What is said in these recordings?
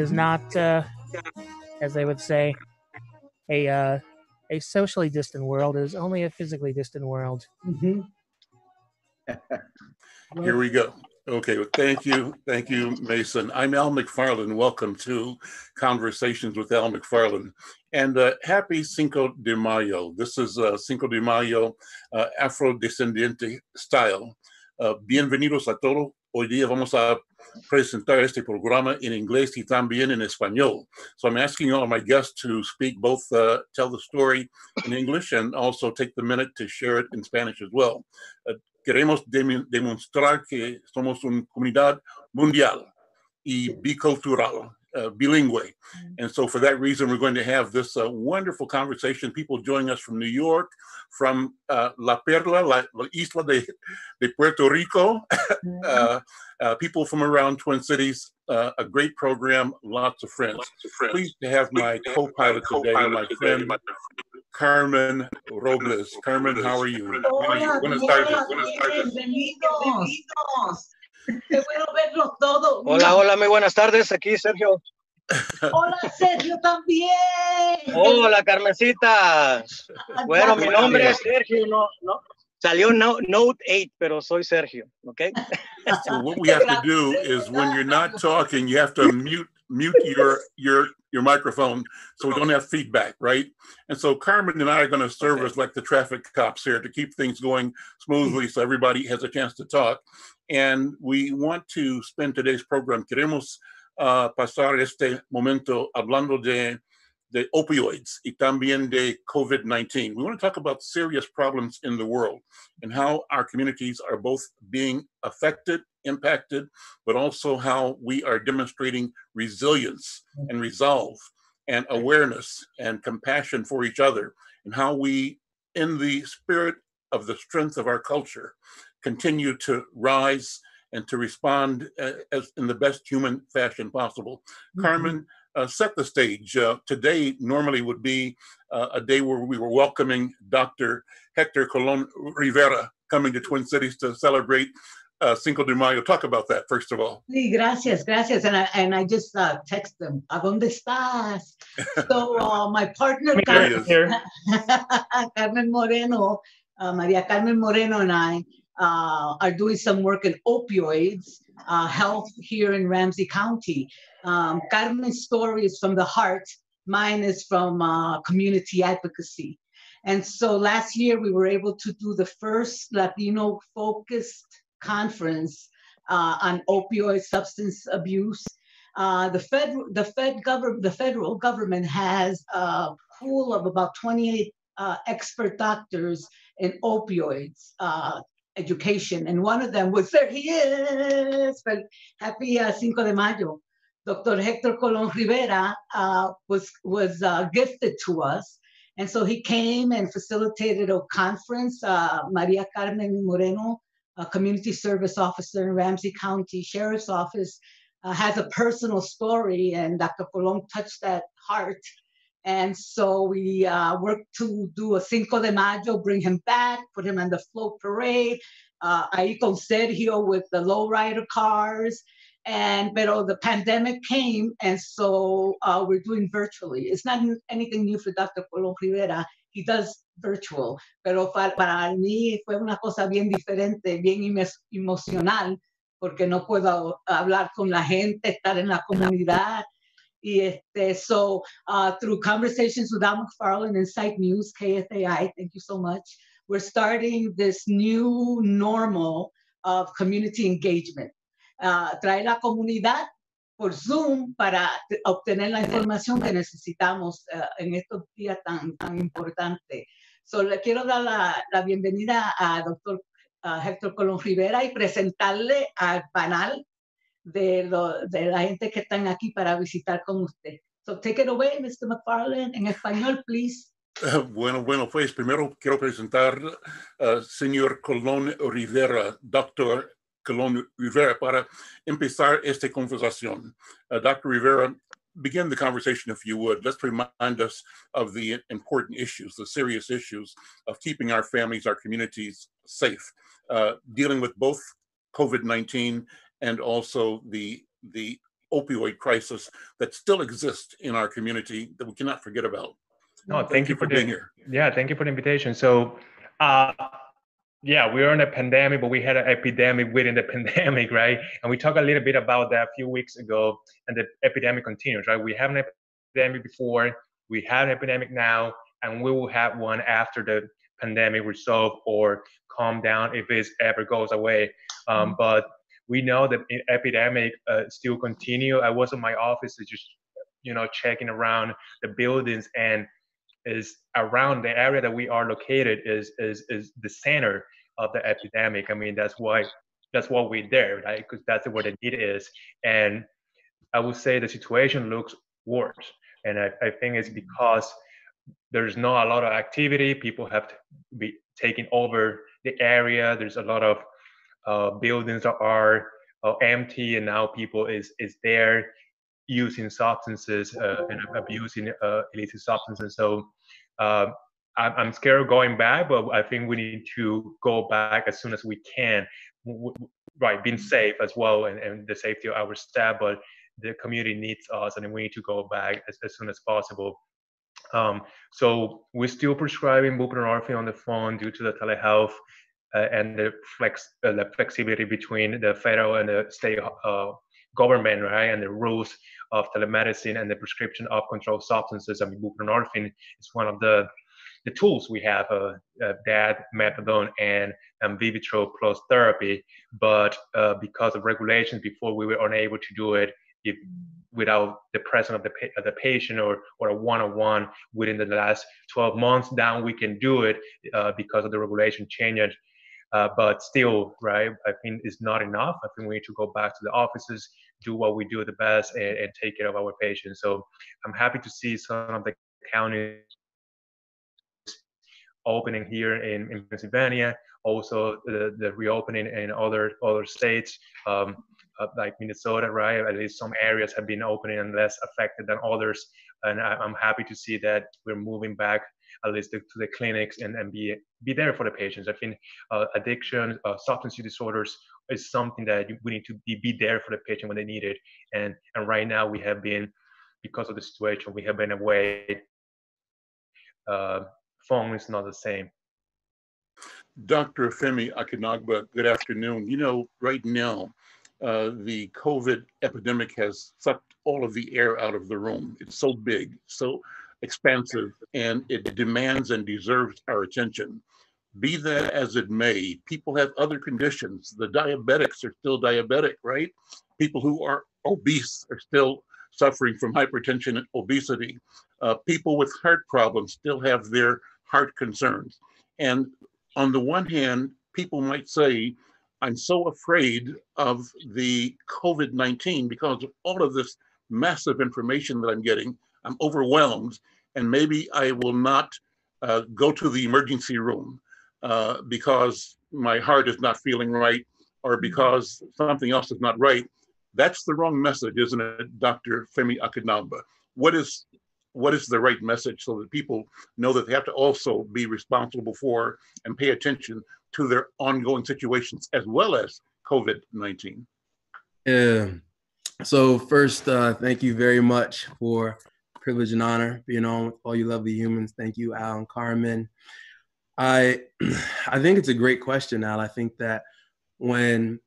is not, as they would say, a socially distant world. It is only a physically distant world. Mm-hmm. Here we go. Okay, well, thank you, Mason. I'm Al McFarlane. Welcome to Conversations with Al McFarlane. And happy Cinco de Mayo. This is Cinco de Mayo Afrodescendiente style. Bienvenidos a todos. Hoy día vamos a presentar este programa en inglés y también en español. So I'm asking all of my guests to speak both, tell the story in English and also take the minute to share it in Spanish as well. Queremos demostrar que somos una comunidad mundial y bicultural, bilingüe. And so for that reason, we're going to have this wonderful conversation. People joining us from New York, from La Perla, la isla de Puerto Rico, people from around Twin Cities, a great program, lots of friends. Pleased to have my co-pilot today, my friend, Carmen Robles. Carmen, how are you? Hola, Buenas tardes. Bienvenidos. Qué bueno verlos todos. Hola, muy buenas tardes. Aquí Sergio. Hola, Sergio también. Hola, Carmencita. Bueno, mi nombre es Sergio. No. Salió Note 8, pero soy Sergio. Okay. So what we have to do is when you're not talking, you have to mute your microphone so we don't have feedback, right? And so Carmen and I are going to serve as like the traffic cops here to keep things going smoothly so everybody has a chance to talk. And we want to spend today's program, queremos pasar este momento hablando de opioids y también de COVID-19. We want to talk about serious problems in the world and how our communities are both being affected, impacted, but also how we are demonstrating resilience and resolve and awareness and compassion for each other, and how we, in the spirit of the strength of our culture, continue to rise and to respond as in the best human fashion possible. Mm-hmm. Carmen, set the stage. Today normally would be a day where we were welcoming Dr. Hector Colon-Rivera coming to Twin Cities to celebrate Cinco de Mayo. Talk about that, first of all. Sí, gracias. And I just text them, ¿a dónde estás? So my partner, Carmen Moreno, Maria Carmen Moreno and I are doing some work in opioids health here in Ramsey County. Carmen's story is from the heart. Mine is from community advocacy. And so last year we were able to do the first Latino-focused conference on opioid substance abuse. The federal government has a pool of about 28 expert doctors in opioids education, and one of them was, there he is, but happy Cinco de Mayo. Dr. Hector Colon-Rivera was gifted to us, and so he came and facilitated a conference. Maria Carmen Moreno, a community service officer in Ramsey County Sheriff's Office, has a personal story, and Dr. Colon touched that heart. And so we worked to do a Cinco de Mayo, bring him back, put him on the float parade, ahí con Sergio with the lowrider cars. Pero the pandemic came, and so we're doing virtually. It's not anything new for Dr. Colon-Rivera. He does virtual. Pero para mí fue una cosa bien diferente, bien emocional, porque no puedo hablar con la gente, estar en la comunidad. So through conversations with Al McFarlane and Site News, KFAI, thank you so much, we're starting this new normal of community engagement. Traer la comunidad por Zoom para obtener la información que necesitamos en estos días tan importantes. So le quiero dar la bienvenida a Dr. Hector Colon-Rivera y presentarle al panel de la gente que están aquí para visitar con usted. So take it away, Mr. McFarlane, en español, please. Bueno, pues primero quiero presentar señor Colon-Rivera, Dr. Colon-Rivera, para empezar esta conversación. Dr. Rivera, begin the conversation if you would. Let's remind us of the important issues, the serious issues of keeping our families, our communities safe, dealing with both COVID-19 and also the opioid crisis that still exists in our community that we cannot forget about. No, thank you for being here. Yeah, thank you for the invitation. So, yeah, we are in a pandemic, but we had an epidemic within the pandemic, right? And we talked a little bit about that a few weeks ago, and the epidemic continues, right? We have an epidemic before, we have an epidemic now, and we will have one after the pandemic resolve or calm down if it ever goes away. But we know that the epidemic still continue. I was in my office just, checking around the buildings, and is around the area that we are located is the center of the epidemic. I mean, that's why we're there, right? Because that's where the need is. And I would say the situation looks worse. And I think it's because there's not a lot of activity. People have to be taking over the area. There's a lot of buildings that are empty, and now people is there using substances and abusing illicit substances. So I'm scared of going back, but I think we need to go back as soon as we can, right? Being safe as well, and the safety of our staff, but the community needs us, and we need to go back as soon as possible. So we're still prescribing buprenorphine on the phone due to the telehealth and the flexibility between the federal and the state government, right? And the rules of telemedicine and the prescription of controlled substances. I mean, buprenorphine is one of the tools we have, that, methadone, and Vivitrol plus therapy. But because of regulations before, we were unable to do it without the presence of the patient or a one-on-one within the last 12 months. Now we can do it because of the regulation changes. But still, right, I think it's not enough. I think we need to go back to the offices, do what we do the best, and take care of our patients. So I'm happy to see some of the counties opening here in Pennsylvania, also the reopening in other states, like Minnesota, right? At least some areas have been opening and less affected than others. And I'm happy to see that we're moving back at least to the clinics and be there for the patients. I think addiction, substance use disorders is something that we need to be there for the patient when they need it. And right now we have been, because of the situation, we have been away. Phone is not the same. Dr. Femi Akinagba, good afternoon. You know, right now, the COVID epidemic has sucked all of the air out of the room. It's so big, so expansive, and it demands and deserves our attention. Be that as it may, people have other conditions. The diabetics are still diabetic, right? People who are obese are still suffering from hypertension and obesity. People with heart problems still have their heart concerns. And on the one hand, people might say, I'm so afraid of the COVID-19 because of all of this massive information that I'm getting. I'm overwhelmed, and maybe I will not go to the emergency room because my heart is not feeling right, or because something else is not right. That's the wrong message, isn't it, Dr. Femi Akinagba? What is the right message so that people know that they have to also be responsible for and pay attention to their ongoing situations as well as COVID-19? Yeah. So first, thank you very much for privilege and honor being on with all you lovely humans. Thank you, Al and Carmen. I think it's a great question, Al. I think that when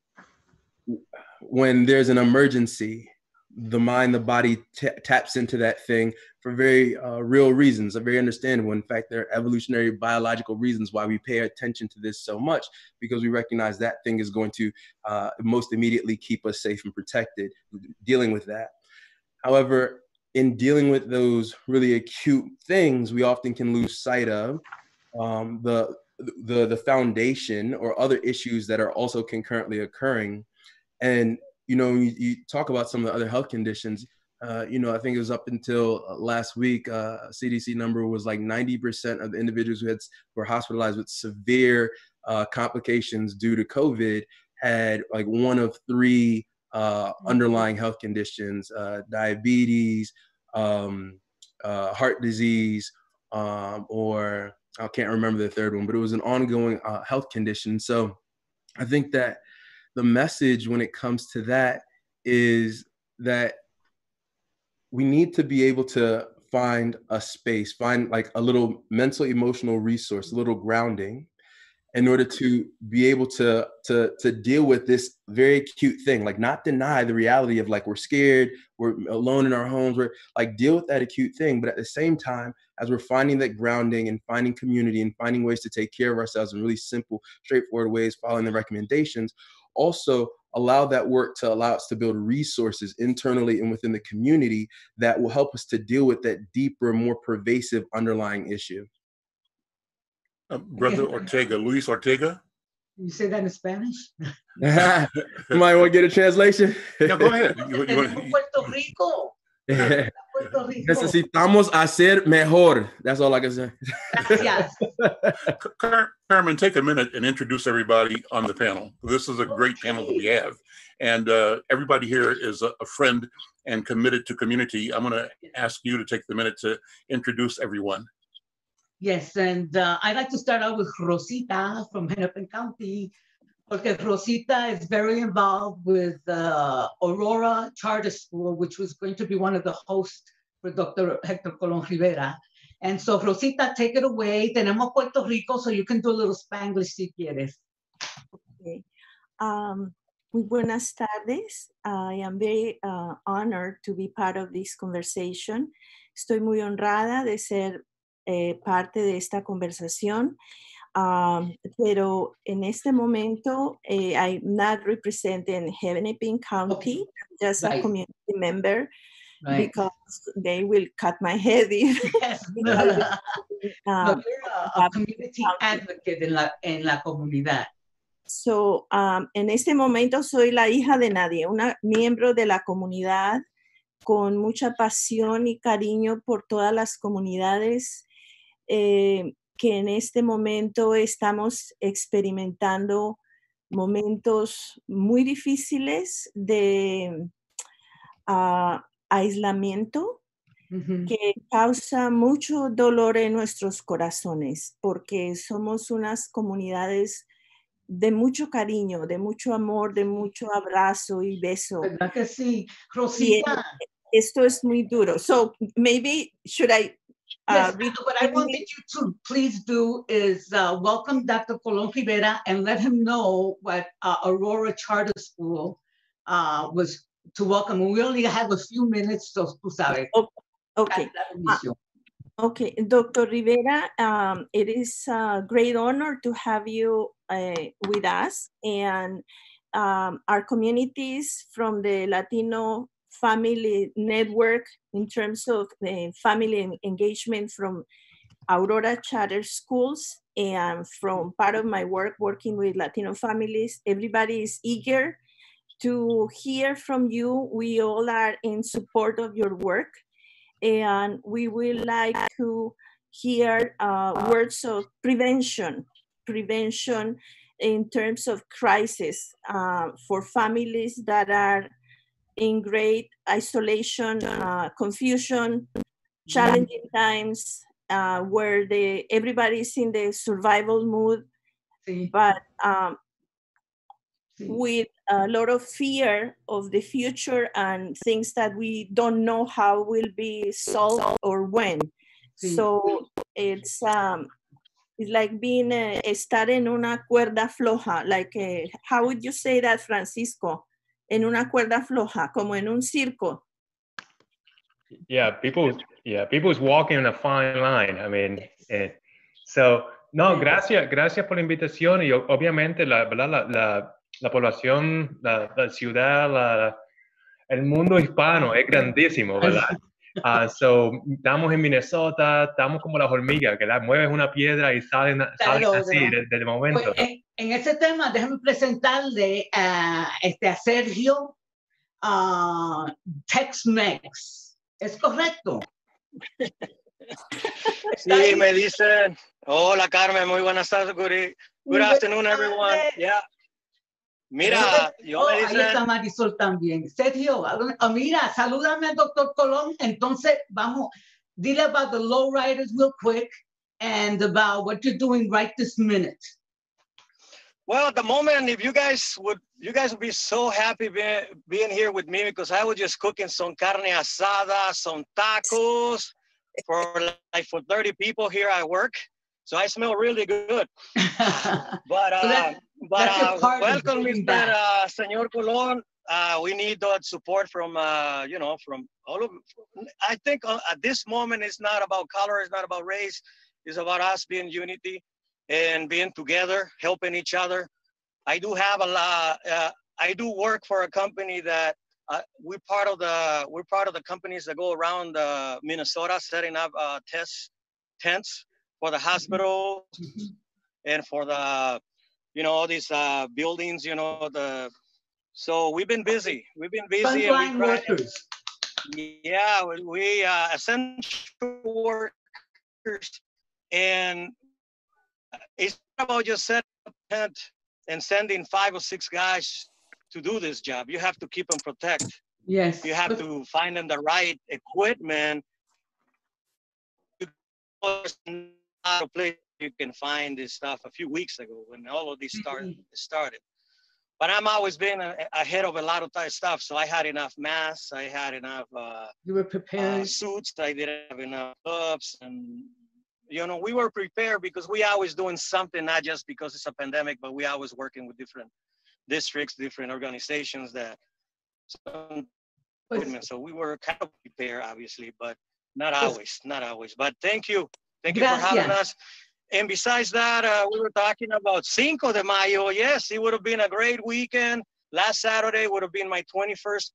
there's an emergency, the mind, the body taps into that thing for very real reasons, are very understandable. In fact, there are evolutionary biological reasons why we pay attention to this so much, because we recognize that thing is going to most immediately keep us safe and protected, dealing with that. However, in dealing with those really acute things, we often can lose sight of the foundation or other issues that are also concurrently occurring. And you talk about some of the other health conditions. I think it was up until last week, CDC number was like 90% of the individuals who were hospitalized with severe complications due to COVID had like one of three underlying health conditions: diabetes, heart disease, or I can't remember the third one, but it was an ongoing health condition. So I think that the message when it comes to that is that we need to be able to find a space, find like a little mental, emotional resource, a little grounding, in order to be able to deal with this very acute thing, like not deny the reality of like, we're scared, we're alone in our homes, we're like, deal with that acute thing. But at the same time, as we're finding that grounding and finding community and finding ways to take care of ourselves in really simple, straightforward ways, following the recommendations, also allow that work to allow us to build resources internally and within the community that will help us to deal with that deeper, more pervasive underlying issue. Brother Ortega, Luis Ortega. You say that in Spanish? Somebody want to get a translation? Yeah, go ahead. Puerto Rico. Puerto Rico. Necesitamos hacer mejor. That's all I can say. Gracias. Carmen, take a minute and introduce everybody on the panel. This is a great panel that we have. And everybody here is a friend and committed to community. I'm going to ask you to take the minute to introduce everyone. Yes, and I'd like to start out with Rosita from Hennepin County, because Rosita is very involved with Aurora Charter School, which was going to be one of the hosts for Dr. Hector Colon-Rivera. And so, Rosita, take it away. Tenemos Puerto Rico, so you can do a little Spanglish si quieres. Okay. Muy buenas tardes. I am very honored to be part of this conversation. Estoy muy honrada de ser parte de esta conversación, pero en este momento I'm not representing Hennepin County, just a community member, because they will cut my head if you're a community advocate en la comunidad. So, en este momento soy la hija de nadie, una miembro de la comunidad con mucha pasión y cariño por todas las comunidades que en este momento estamos experimentando momentos muy difíciles de aislamiento que causa mucho dolor en nuestros corazones, porque somos unas comunidades de mucho cariño, de mucho amor, de mucho abrazo y beso. ¿Verdad que sí? Rosita. Esto es muy duro. So maybe should I yes, what I wanted you to please do is welcome Dr. Colon-Rivera and let him know what Aurora Charter School was to welcome. We only have a few minutes, so tú sabes. Okay. Okay, Dr. Rivera, it is a great honor to have you with us, and our communities from the Latino Family Network in terms of the family engagement from Aurora Charter Schools, and from part of my work working with Latino families, everybody is eager to hear from you. We all are in support of your work, and we would like to hear words of prevention in terms of crisis for families that are in great isolation, confusion, challenging times, where everybody's in the survival mood, but with a lot of fear of the future and things that we don't know how will be solved or when. So it's like being estar en una cuerda floja, like how would you say that, Francisco? En una cuerda floja, como en un circo. People's walking on a fine line. I mean, so no, gracias por la invitación, y obviamente la población, la ciudad, el mundo hispano es grandísimo, ¿verdad? So, estamos en Minnesota, estamos como las hormigas, que mueves una piedra y salen así del momento. Pues, en ese tema, déjame presentarle a Sergio Tex-Mex. ¿Es correcto? Sí, me dicen. Hola, Carmen, muy buenas tardes. Good afternoon, everyone. Yeah. Mira, yo me dicen... Ahí está Marisol también. Sergio, mira, salúdame al doctor Colón. Entonces, vamos, dile about the lowriders real quick and about what you're doing right this minute. Well, at the moment, if you guys would be so happy being here with me, because I was just cooking some carne asada, some tacos for 30 people here at work. So I smell really good. But welcome, Mr. Señor Colon. We need that support from from all of. I think at this moment it's not about color, it's not about race, it's about us being unity and being together, helping each other. I do have a lot. I do work for a company that we're part of the companies that go around Minnesota setting up tents for the hospitals and for the all these buildings. So we've been busy. We've been busy. Frontline workers. Yeah, we essential workers, and it's not about just setting up a tent and sending 5 or 6 guys to do this job. You have to keep them protected. Yes. You have to find them the right equipment. You can find this stuff a few weeks ago when all of this started. But I'm always been ahead of a lot of that stuff. So I had enough masks. I had enough you were prepared. Suits. I didn't have enough gloves. And, we were prepared because we always doing something, not just because it's a pandemic, but we always working with different districts, different organizations so we were kind of prepared, obviously, but not always. But thank you. Thank you for having us. And besides that, we were talking about Cinco de Mayo. Yes, it would have been a great weekend. Last Saturday would have been my 21st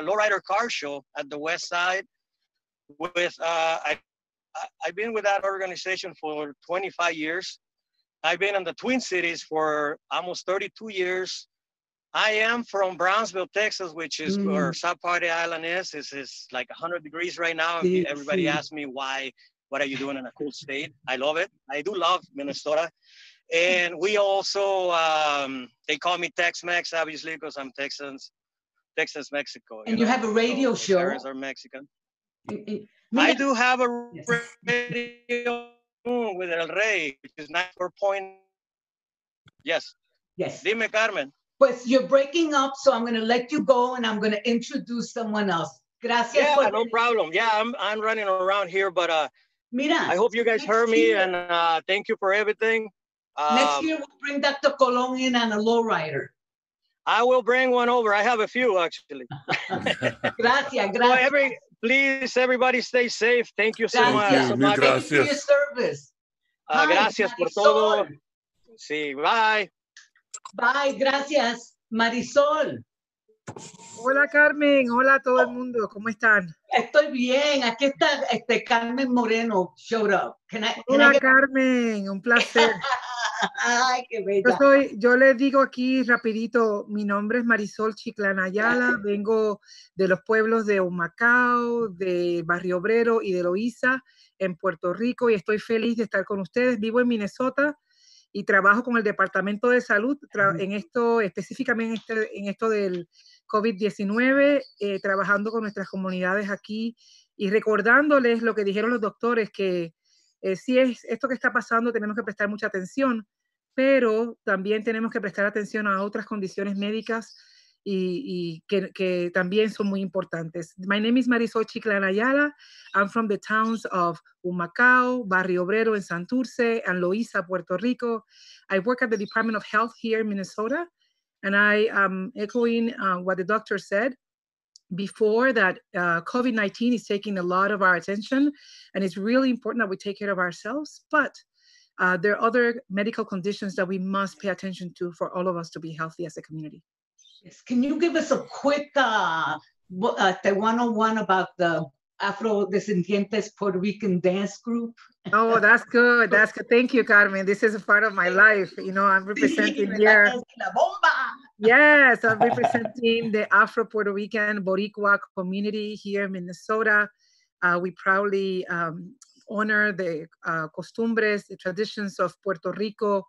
lowrider car show at the West Side. I've been with that organization for 25 years. I've been in the Twin Cities for almost 32 years. I am from Brownsville, Texas, which is where South Party Island is. It's like 100 degrees right now. Everybody asks me why. What are you doing in a cool state? I love it. I do love Minnesota. And we also, they call me Tex-Mex, obviously, because I'm Texas, Mexico. And you have a radio show. My parents are Mexican. I do have a radio with El Rey, which is 94.9. Yes. Yes. Dime, Carmen. Pues you're breaking up, so I'm going to let you go and I'm going to introduce someone else. Gracias. Yeah, no problem. Yeah, I'm running around here, but I hope you guys heard me, and thank you for everything. Next year, we'll bring Dr. Colon in on a lowrider. I will bring one over. I have a few, actually. Gracias. So please, everybody stay safe. Thank you so much. Thank you for your service. Gracias por todo. Sí, bye. Bye, gracias. Marisol. Hola Carmen, hola a todo el mundo, ¿cómo están? Estoy bien, aquí está Carmen Moreno, showed up. Hola Carmen, un placer. Ay, qué bella. Yo les digo aquí rapidito, mi nombre es Marisol Chiclana Ayala, vengo de los pueblos de Humacao, de Barrio Obrero y de Loíza en Puerto Rico y estoy feliz de estar con ustedes. Vivo en Minnesota y trabajo con el Departamento de Salud en esto, específicamente en esto del COVID-19, trabajando con nuestras comunidades aquí y recordándoles lo que dijeron los doctores, que si es esto que está pasando, tenemos que prestar mucha atención, pero también tenemos que prestar atención a otras condiciones médicas y que también son muy importantes. My name is Marisol Chiclana Ayala. I'm from the towns of Humacao, Barrio Obrero in Santurce, and Loíza, Puerto Rico. I work at the Department of Health here in Minnesota, and I am echoing what the doctor said before, that COVID-19 is taking a lot of our attention, and it's really important that we take care of ourselves, but there are other medical conditions that we must pay attention to for all of us to be healthy as a community. Yes. Can you give us a quick 101 about the Afrodescendientes Puerto Rican dance group? Oh, that's good. That's good. Thank you, Carmen. This is a part of my life. I'm representing here. Yes, I'm representing the Afro-Puerto Rican Boricua community here in Minnesota. We proudly honor the costumbres, the traditions of Puerto Rico.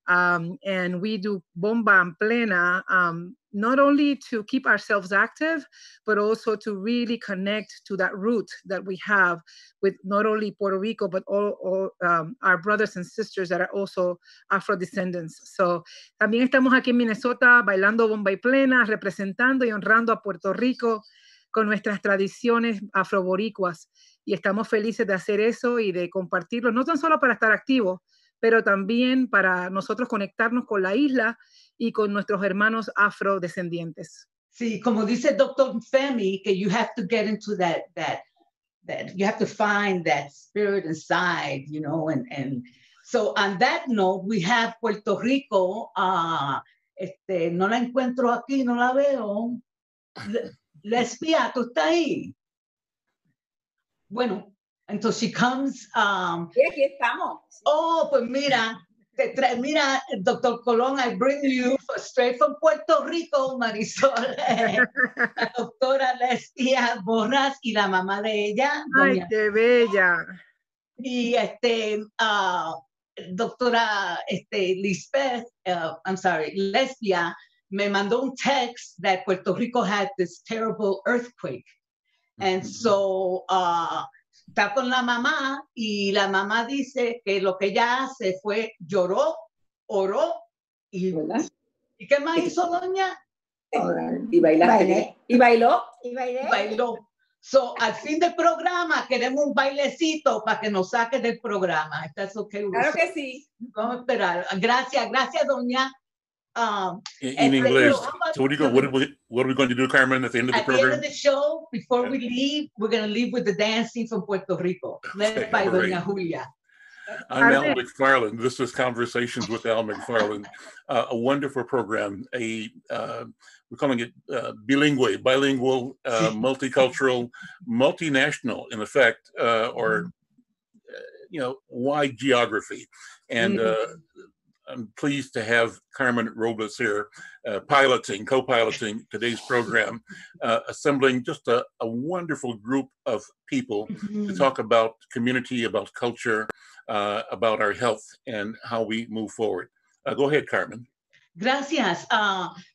And we do bomba en plena, not only to keep ourselves active, but also to really connect to that root that we have with not only Puerto Rico, but all our brothers and sisters that are also Afrodescendants. So también estamos aquí en Minnesota bailando bomba y plena, representando y honrando a Puerto Rico con nuestras tradiciones afroboricuas. Y estamos felices de hacer eso y de compartirlo, no tan solo para estar activos, pero también para nosotros conectarnos con la isla y con nuestros hermanos afrodescendientes. Sí, como dice Dr. Femi, que you have to get into that you have to find that spirit inside, you know, and so on that note, we have Puerto Rico, no la encuentro aquí, no la veo. Lesbia, ¿tú estás ahí? Bueno, entonces she comes. Sí, aquí estamos. Oh, pues mira, mira, Dr. Colón, I bring you straight from Puerto Rico, Marisol, la doctora Lesbia Barros y la mamá de ella. ¡Ay, qué bella! Y doctora Lisbeth, I'm sorry, Lesbia, me mandó un text that Puerto Rico had this terrible earthquake. And so está con la mamá y la mamá dice que lo que ella hace fue lloró, oró y ¿y qué más hizo doña? Y bailaste. Y bailó. Y bailó. So, al fin del programa queremos un bailecito para que nos saque del programa. ¿Estás okay? Claro que sí. Vamos a esperar. Gracias, doña. In English. So what are we going to do, Carmen, at the end of the program? At the end of the show, before we leave, we're going to leave with the dancing from Puerto Rico, led by Doña Julia. I'm Al McFarlane. This is Conversations with Al McFarlane. A wonderful program. We're calling it bilingual, multicultural, multinational, in effect, or wide geography. And I'm pleased to have Carmen Robles here, co-piloting today's program, assembling just a wonderful group of people to talk about community, about culture, about our health, and how we move forward. Go ahead, Carmen. Gracias.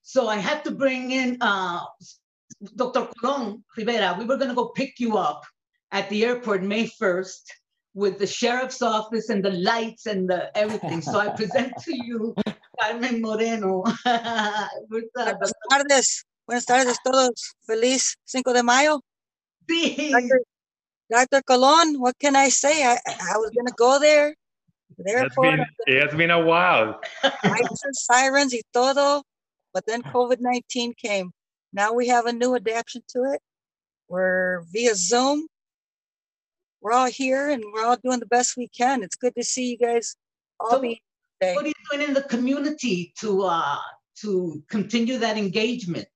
So I had to bring in Dr. Colon-Rivera. We were going to go pick you up at the airport May 1st. With the sheriff's office and the lights and the everything. So I present to you Carmen Moreno. Buenas tardes todos. Feliz Cinco de Mayo. Sí. Dr. Colon, what can I say? I was going to go there. It has been a while. Lights and sirens y todo, but then COVID-19 came. Now we have a new adaptation to it. We're via Zoom. We're all here and we're all doing the best we can. It's good to see you guys all be today. What are you doing in the community to continue that engagement?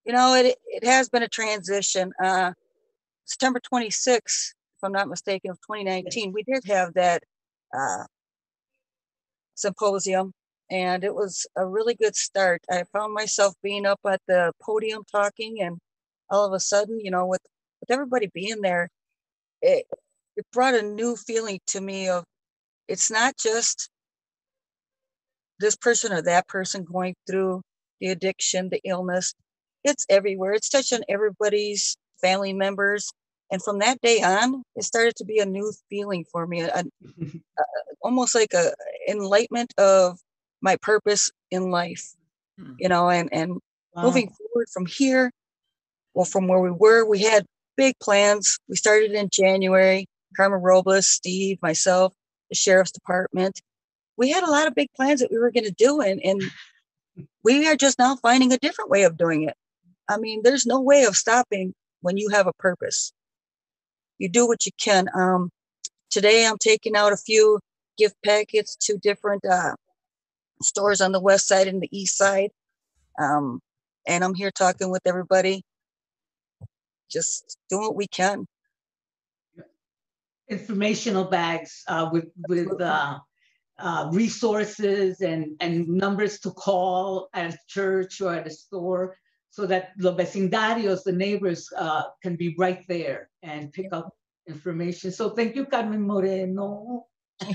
You know, it has been a transition. September 26th, if I'm not mistaken, of 2019, we did have that symposium, and it was a really good start. I found myself being up at the podium talking, and all of a sudden, with everybody being there, it brought a new feeling to me of it's not just this person or that person going through the addiction, the illness. It's everywhere. It's touching everybody's family members. And from that day on, it started to be a new feeling for me, almost like a enlightenment of my purpose in life, and wow. Moving forward from here, well, from where we were, we had big plans. We started in January. Carmen Robles, Steve, myself, the sheriff's department. We had a lot of big plans that we were going to do, and we are just now finding a different way of doing it. I mean, there's no way of stopping when you have a purpose. You do what you can. Today, I'm taking out a few gift packets to different stores on the west side and the east side. And I'm here talking with everybody, just doing what we can. Informational bags with resources and numbers to call at a church or at a store, so that los vecindarios, the neighbors, can be right there and pick up information. So thank you, Carmen Moreno.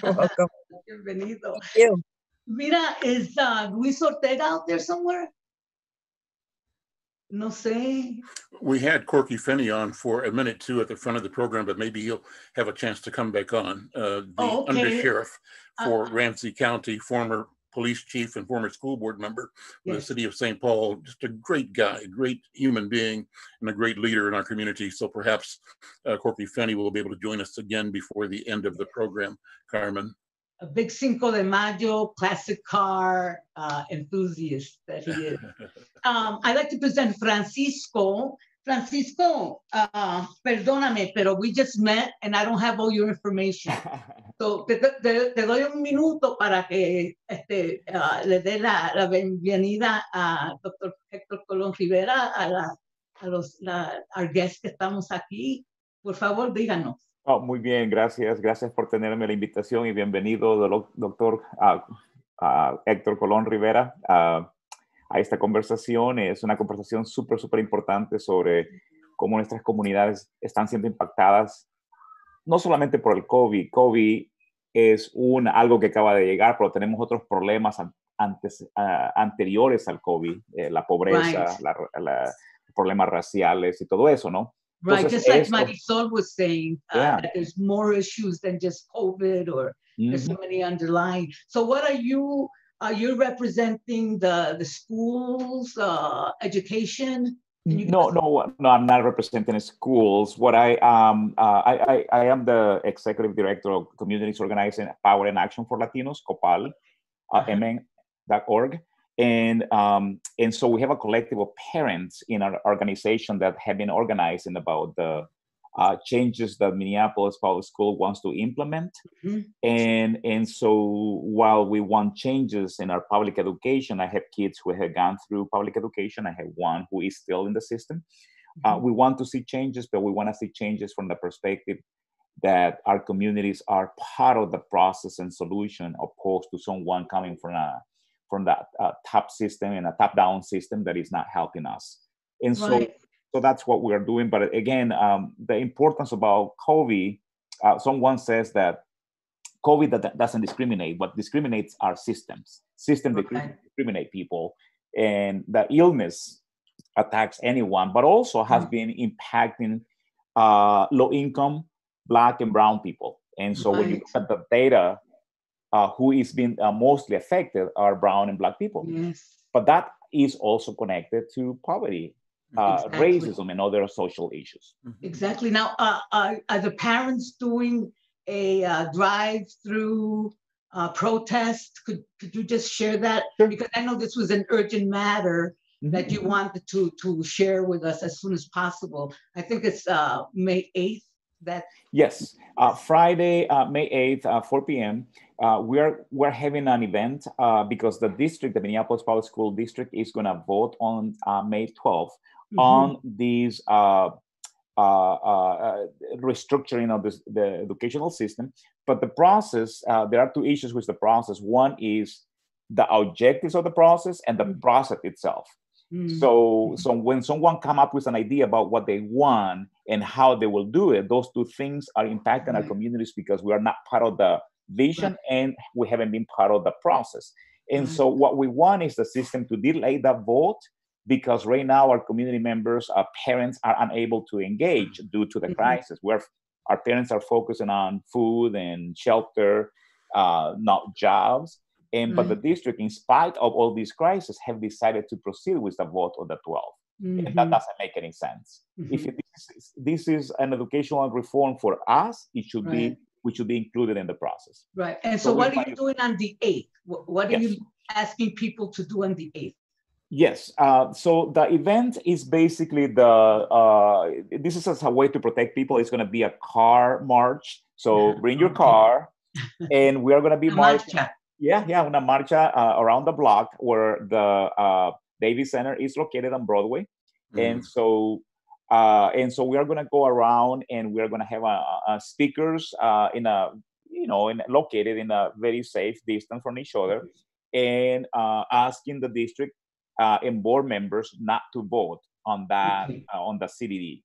You're welcome. Bienvenido. Thank you. Mira, is Luis Ortega out there somewhere? No sé. We had Corky FInney on for a minute too at the front of the program, but maybe he'll have a chance to come back on. The Under Sheriff for Ramsey County, former police chief and former school board member for the city of St. Paul. Just a great guy, a great human being, and a great leader in our community. So perhaps Corky FInney will be able to join us again before the end of the program, Carmen. A big Cinco de Mayo classic car enthusiast that he is. I'd like to present Francisco. Francisco, perdóname, pero we just met and I don't have all your information. So te doy un minuto para que le dé la bienvenida a Dr. Hector Colon-Rivera, a our guests que estamos aquí. Por favor, díganos. Oh, muy bien, gracias. Gracias por tenerme la invitación y bienvenido, doctor Hector Colon-Rivera, a esta conversación. Es una conversación súper importante sobre cómo nuestras comunidades están siendo impactadas, no solamente por el COVID. COVID es algo que acaba de llegar, pero tenemos otros problemas anteriores al COVID, la pobreza, los problemas raciales y todo eso, ¿no? Right, entonces, just like Marisol was saying, that there's more issues than just COVID, or there's so many underlying. So what are you representing the schools, education? No, I'm not representing schools. What I am the executive director of Communities Organizing Power and Action for Latinos, COPAL, mn.org. And so we have a collective of parents in our organization that have been organizing about the changes that Minneapolis Public School wants to implement. And so while we want changes in our public education, I have kids who have gone through public education. I have one who is still in the system. We want to see changes, but we want to see changes from the perspective that our communities are part of the process and solution, opposed to someone coming from that top system and a top-down system that is not helping us. And so that's what we're doing. But again, the importance about COVID, someone says that COVID doesn't discriminate. What discriminates are systems. Systems discriminate people. And the illness attacks anyone, but also has been impacting low-income Black and brown people. And so when you look at the data, who is being mostly affected are brown and Black people. But that is also connected to poverty, racism, and other social issues. Exactly. Now, are the parents doing a drive-through protest? Could you just share that? Sure. Because I know this was an urgent matter that you wanted to share with us as soon as possible. I think it's May 8th. Yes, Friday, May 8th, 4 p.m. We're having an event because the district, the Minneapolis Public School District, is going to vote on May 12th on these restructuring of the educational system. But the process, there are two issues with the process. One is the objectives of the process and the process itself. So when someone come up with an idea about what they want and how they will do it, those two things are impacting our communities because we are not part of the vision and we haven't been part of the process. And so what we want is the system to delay that vote, because right now our community members, our parents are unable to engage due to the crisis. Our parents are focusing on food and shelter, not jobs. But the district, in spite of all these crises, have decided to proceed with the vote on the 12th. And that doesn't make any sense. If this is an educational reform for us, we should be included in the process. Right. And so what are you doing on the 8th? What are you asking people to do on the 8th? Yes. So the event is basically this is as a way to protect people. It's going to be a car march. So bring your car, and we are going to be marching. Una marcha around the block where the Davis Center is located on Broadway. And so we are going to go around, and we are going to have speakers located in a very safe distance from each other, and asking the district and board members not to vote on that on the CDD.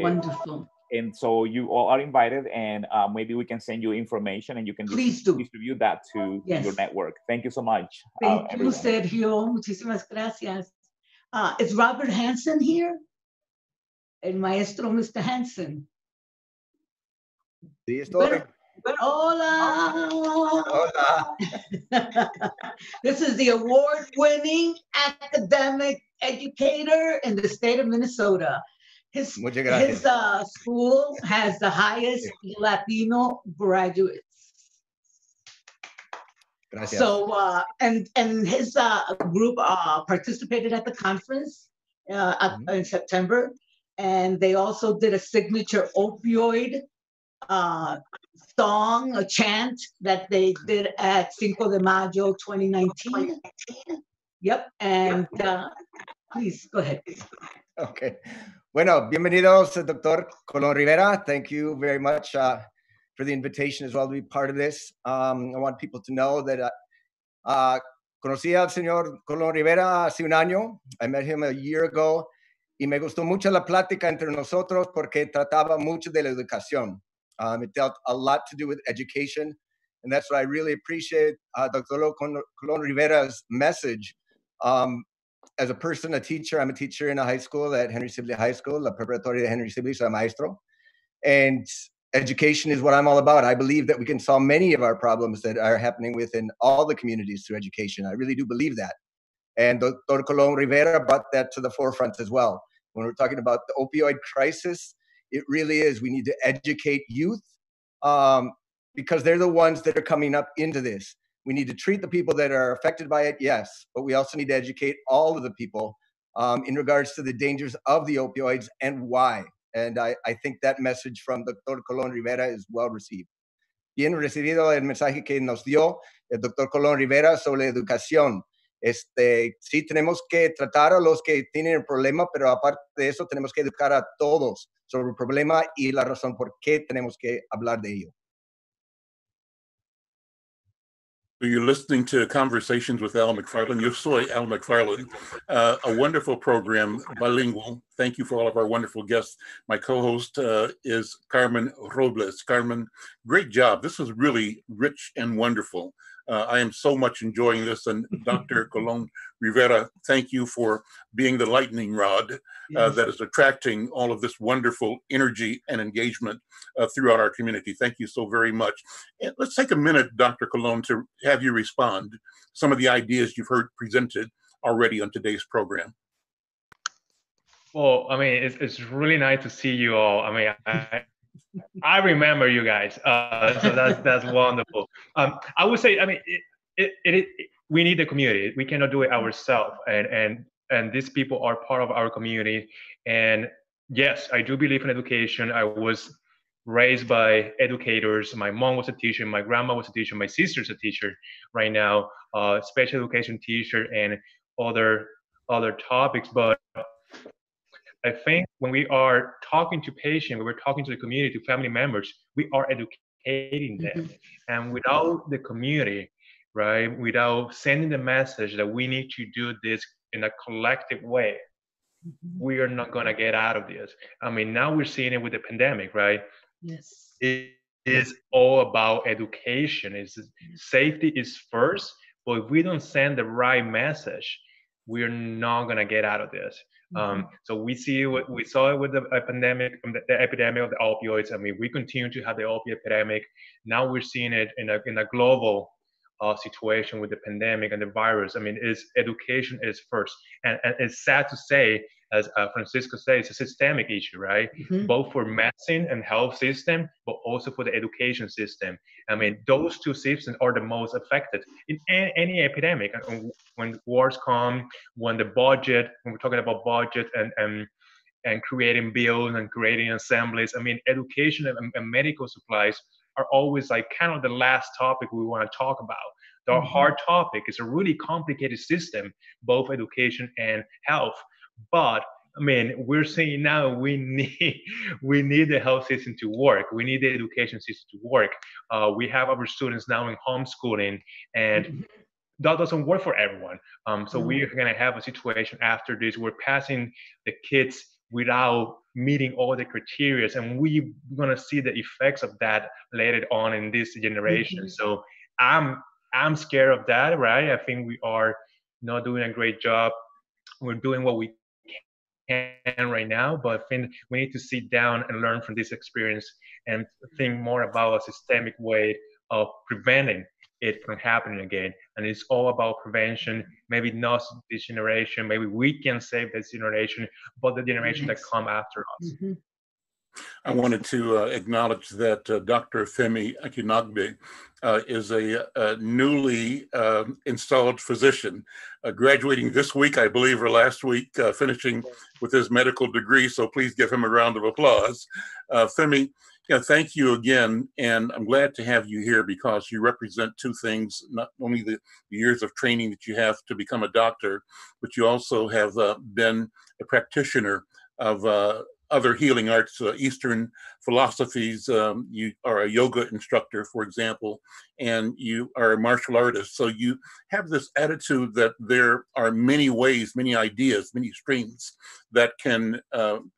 Wonderful. And so you all are invited, and maybe we can send you information and you can distribute that to your network. Thank you so much. Thank you, Sergio. Muchísimas gracias. Is Robert Hanson here? El maestro, Mr. Hanson. Sí, estoy. Hola. Hola. This is the award-winning academic educator in the state of Minnesota. His school has the highest Latino graduates. Gracias. So, and his group participated at the conference in September, and they also did a signature opioid song, a chant that they did at Cinco de Mayo 2019. Yep, and please go ahead. Okay. Bueno, bienvenidos, Dr. Colon-Rivera. Thank you very much for the invitation as well to be part of this. I want people to know that conocí al señor Colon-Rivera hace un año. I met him a year ago. Y me gustó mucho la plática entre nosotros porque trataba mucho de la educación. It dealt a lot to do with education. And that's what I really appreciate Dr. Colon-Rivera's message. As a person, a teacher, I'm a teacher in a high school at Henry Sibley High School, La Preparatoria de Henry Sibley, soy maestro. And education is what I'm all about. I believe that we can solve many of our problems that are happening within all the communities through education. I really do believe that. And Dr. Colon-Rivera brought that to the forefront as well. When we're talking about the opioid crisis, it really is. We need to educate youth because they're the ones that are coming up into this. We need to treat the people that are affected by it, yes, but we also need to educate all of the people in regards to the dangers of the opioids and why. And I think that message from Dr. Colon-Rivera is well received. Bien recibido el mensaje que nos dio el Dr. Colon-Rivera sobre la educación. Sí tenemos que tratar a los que tienen el problema, pero aparte de eso tenemos que educar a todos sobre el problema y la razón por qué tenemos que hablar de ello. You're listening to Conversations with Al McFarlane. Yo soy Al McFarlane, a wonderful program, bilingual. Thank you for all of our wonderful guests. My co-host is Carmen Robles. Carmen, great job. This was really rich and wonderful. I am so much enjoying this. And Dr. Colon-Rivera, thank you for being the lightning rod that is attracting all of this wonderful energy and engagement throughout our community. Thank you so very much. And let's take a minute, Dr. Colon, to have you respond to some of the ideas you've heard presented already on today's program. Well, I mean, it's really nice to see you all. I mean, I remember you guys, so that's wonderful. I would say, I mean, we need the community. We cannot do it ourselves, and these people are part of our community. And yes, I do believe in education. I was raised by educators. My mom was a teacher. My grandma was a teacher. My sister's a teacher right now, special education teacher, and other topics. But I think when we are talking to patients, when we're talking to the community, to family members, we are educating them. And without the community, right, without sending the message that we need to do this in a collective way, we are not going to get out of this. I mean, now we're seeing it with the pandemic, right? Yes. It is all about education. Safety is first, but if we don't send the right message, we're not going to get out of this. So we saw it with the epidemic of the opioids. I mean, we continue to have the opioid epidemic. Now we're seeing it in a global situation with the pandemic and the virus. I mean, education is first, and it's sad to say, as Francisco says, it's a systemic issue, right? Both for medicine and health system, but also for the education system. I mean, those two systems are the most affected in any epidemic. When wars come, when we're talking about budget and creating bills and creating assemblies. I mean, education and medical supplies are always like kind of the last topic we want to talk about. The hard topic is a really complicated system, both education and health. But I mean, we're saying now we need the health system to work. We need the education system to work. We have our students now in homeschooling, and that doesn't work for everyone. So we're going to have a situation after this. We're passing the kids without meeting all the criteria, and we're gonna see the effects of that later on in this generation. So I'm scared of that, right? I think we are not doing a great job. We're doing what we can right now, but I think we need to sit down and learn from this experience and think more about a systemic way of preventing it from happening again. And it's all about prevention, maybe not this generation, maybe we can save this generation, but the generation that come after us. I wanted to acknowledge that Dr. Femi Akinagbe is a newly installed physician, graduating this week, I believe, or last week, finishing with his medical degree. So please give him a round of applause. Femi, thank you again. And I'm glad to have you here because you represent two things, not only the years of training that you have to become a doctor, but you also have been a practitioner of other healing arts, Eastern philosophies. You are a yoga instructor, for example, and you are a martial artist. So you have this attitude that there are many ways, many ideas, many streams that can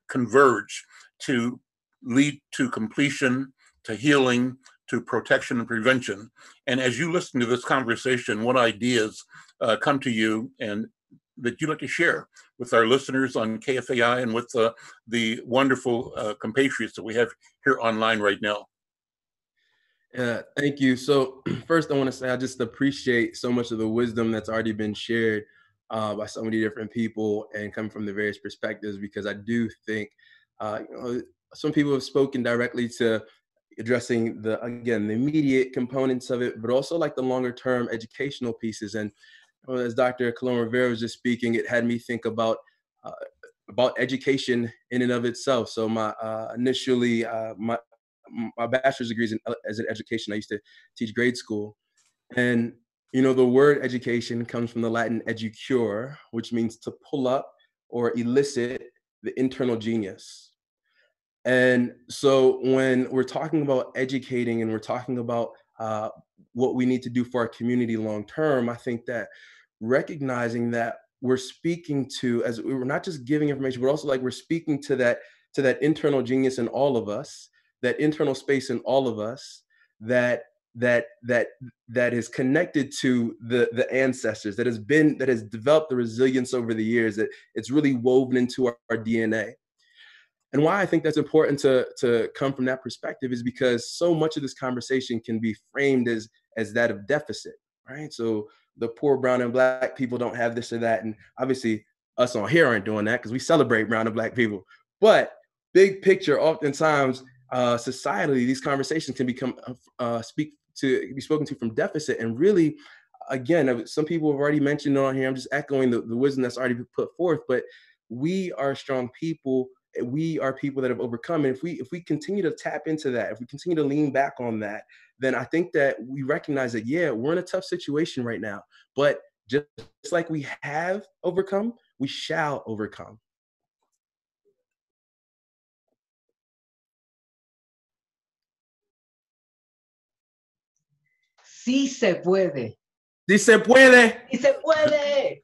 converge to lead to completion, to healing, to protection and prevention. And as you listen to this conversation, what ideas come to you and that you'd like to share with our listeners on KFAI and with the wonderful compatriots that we have here online right now? Thank you. So first I want to say I just appreciate so much of the wisdom that's already been shared by so many different people and coming from the various perspectives, because I do think some people have spoken directly to addressing the immediate components of it, but also like the longer term educational pieces. And as Dr. Colon-Rivera was just speaking, it had me think about education in and of itself. So my initially my bachelor's degree is as an education. I used to teach grade school, and the word education comes from the Latin educure, which means to pull up or elicit the internal genius. And so when we're talking about educating and we're talking about what we need to do for our community long term, I think that recognizing that we're speaking to, as we're not just giving information, but also like we're speaking to that internal genius in all of us, that internal space in all of us, that is connected to the ancestors, that has developed the resilience over the years, that it's really woven into our DNA. And why I think that's important to come from that perspective is because so much of this conversation can be framed as that of deficit, right? So the poor brown and black people don't have this or that. And obviously us on here aren't doing that because we celebrate brown and black people. But big picture, oftentimes societally, these conversations can become be spoken to from deficit. And really, again, some people have already mentioned on here, I'm just echoing the wisdom that's already been put forth, but we are strong people. We are people that have overcome. And if we continue to tap into that, if we continue to lean back on that, then I think that we recognize that, yeah, we're in a tough situation right now, but just like we have overcome, we shall overcome. Sí se puede. Sí se puede. Sí se puede.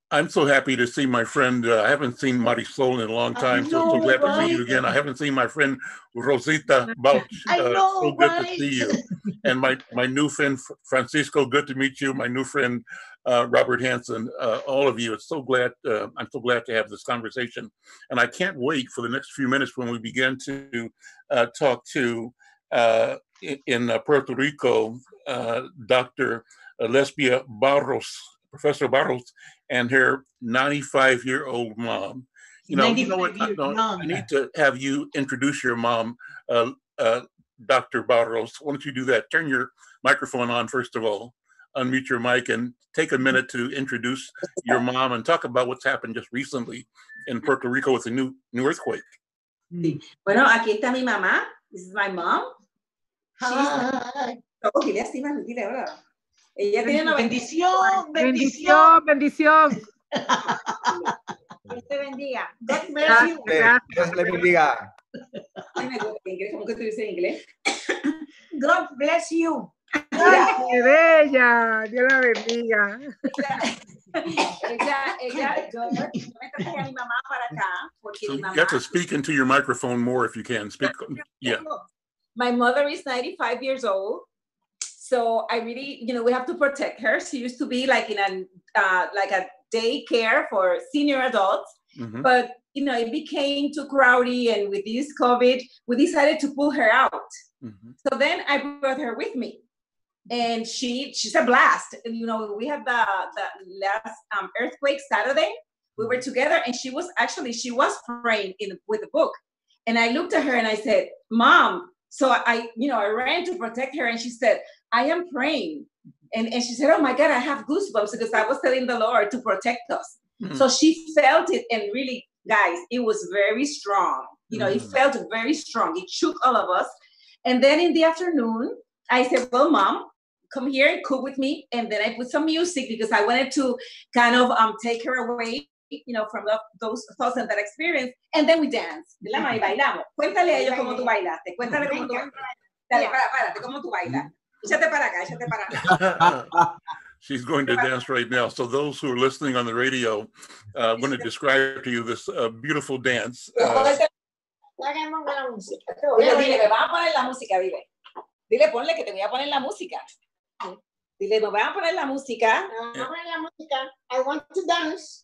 I'm so happy to see my friend. I haven't seen Marisol in a long time, so I'm so glad to see you again. I haven't seen my friend Rosita Balch. So good to see you. And my new friend Francisco, good to meet you. My new friend Robert Hanson, all of you. I'm so glad to have this conversation. And I can't wait for the next few minutes when we begin to talk to, in Puerto Rico, Dr. Lesbia Barros, Professor Barros, and her 95-year-old mom. You know what? I need to have you introduce your mom, Dr. Barros. Why don't you do that? Turn your microphone on first of all, unmute your mic, and take a minute to introduce your mom and talk about what's happened just recently in Puerto Rico with a new earthquake. Bueno, aquí está mi mamá. This is my mom. Hi. Oh, dile así, mami, dile ahora. Ella tiene una bendición. Bendición. Dios te bendiga. God bless you. Dios le bendiga. ¿Cómo que tú dices en inglés? God bless you. ¡Ay, qué bella! Dios la bendiga. yo me traje a mi mamá para acá porque So mi you mamá. have to speak into your microphone more if you can. Speak. Yeah. My mother is 95 years old. So I really, we have to protect her. She used to be like in a daycare for senior adults, but it became too crowded, and with this COVID, we decided to pull her out. So then I brought her with me, and she's a blast. We had the last earthquake Saturday. We were together, and she was praying with the book, and I looked at her and I said, "Mom." So I ran to protect her, and she said, "I am praying." And she said, "Oh my God, I have goosebumps," because I was telling the Lord to protect us. So she felt it, and really, guys, it was very strong. It felt very strong. It shook all of us. And then in the afternoon, I said, "Well, Mom, come here and cook with me." And then I put some music because I wanted to kind of take her away, from those thoughts and that experience. And then we danced. Y bailamos. Cuéntale a ellos cómo tú bailaste. Cuéntale cómo tú bailaste. Dale, párate, cómo tú bailas. Échate para acá, échate para acá. She's going to dance right now. So those who are listening on the radio, I'm going to describe to you this beautiful dance. Dile, me van a poner la música, dile. Dile, ponle que te voy a poner la música. Dile, me van a poner la música. I want to dance.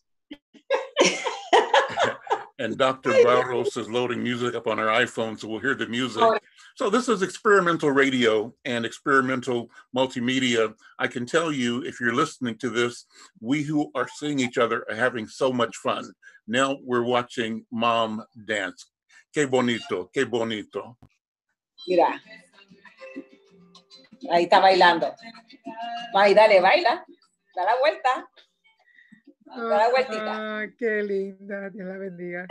And Dr. Barros is loading music up on her iPhone, so we'll hear the music. So this is experimental radio and experimental multimedia. I can tell you, if you're listening to this, we who are seeing each other are having so much fun. Now we're watching Mom dance. Qué bonito, qué bonito. Mira, ahí está bailando. Ay, dale, baila. Da la vuelta. Da la vueltita. Qué linda, Dios la bendiga.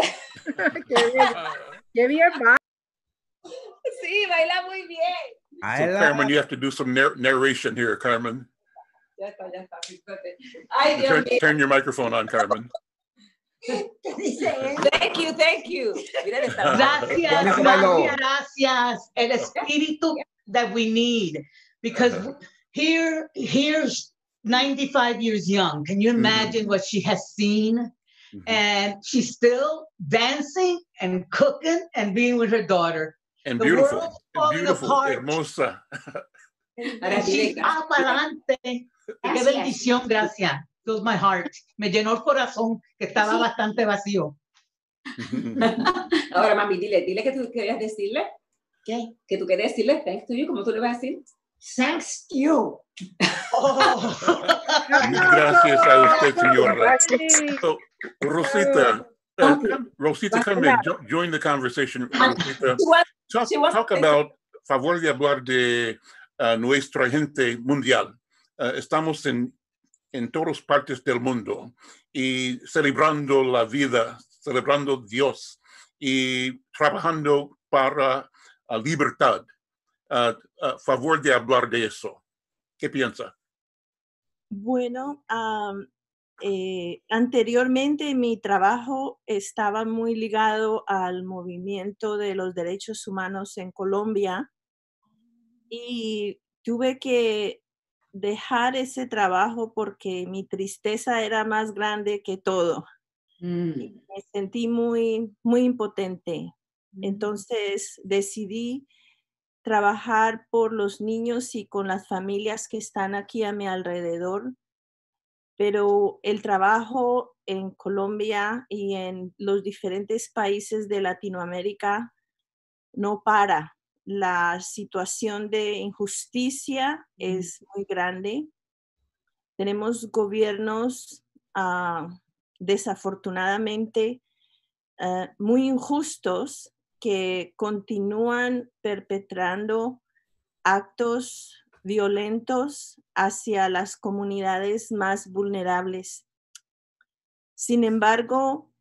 Qué bien va. Sí, baila muy bien. So Carmen, you have to do some narration here, Carmen. Ya está. Ay, Dios mío. Turn your microphone on, Carmen. Thank you. Gracias. El espíritu that we need, because here's 95 years young. Can you imagine what she has seen? And she's still dancing and cooking and being with her daughter. And the beautiful, apart. hermosa. And she's adelante. Qué bendición, gracias. Filled my heart. Me llenó el corazón, que estaba bastante vacío. Ahora, mami, dile que tú querías decirle. ¿Qué? Que tú querías decirle thanks to you. ¿Cómo tú le vas a decir? Thanks you. Gracias a usted, señora. So, Rosita, come in, join the conversation. Rosita. Talk about, favor de hablar de nuestra gente mundial. Estamos en todas partes del mundo y celebrando la vida, celebrando Dios y trabajando para la libertad. Favor de hablar de eso. ¿Qué piensa? Bueno, anteriormente mi trabajo estaba muy ligado al movimiento de los derechos humanos en Colombia y tuve que dejar ese trabajo porque mi tristeza era más grande que todo. Me sentí muy, muy impotente. Entonces decidí trabajar por los niños y con las familias que están aquí a mi alrededor. Pero el trabajo en Colombia y en los diferentes países de Latinoamérica no para. La situación de injusticia es muy grande. Tenemos gobiernos desafortunadamente muy injustos que continúan perpetrando actos violentos hacia las comunidades más vulnerables. Sin embargo,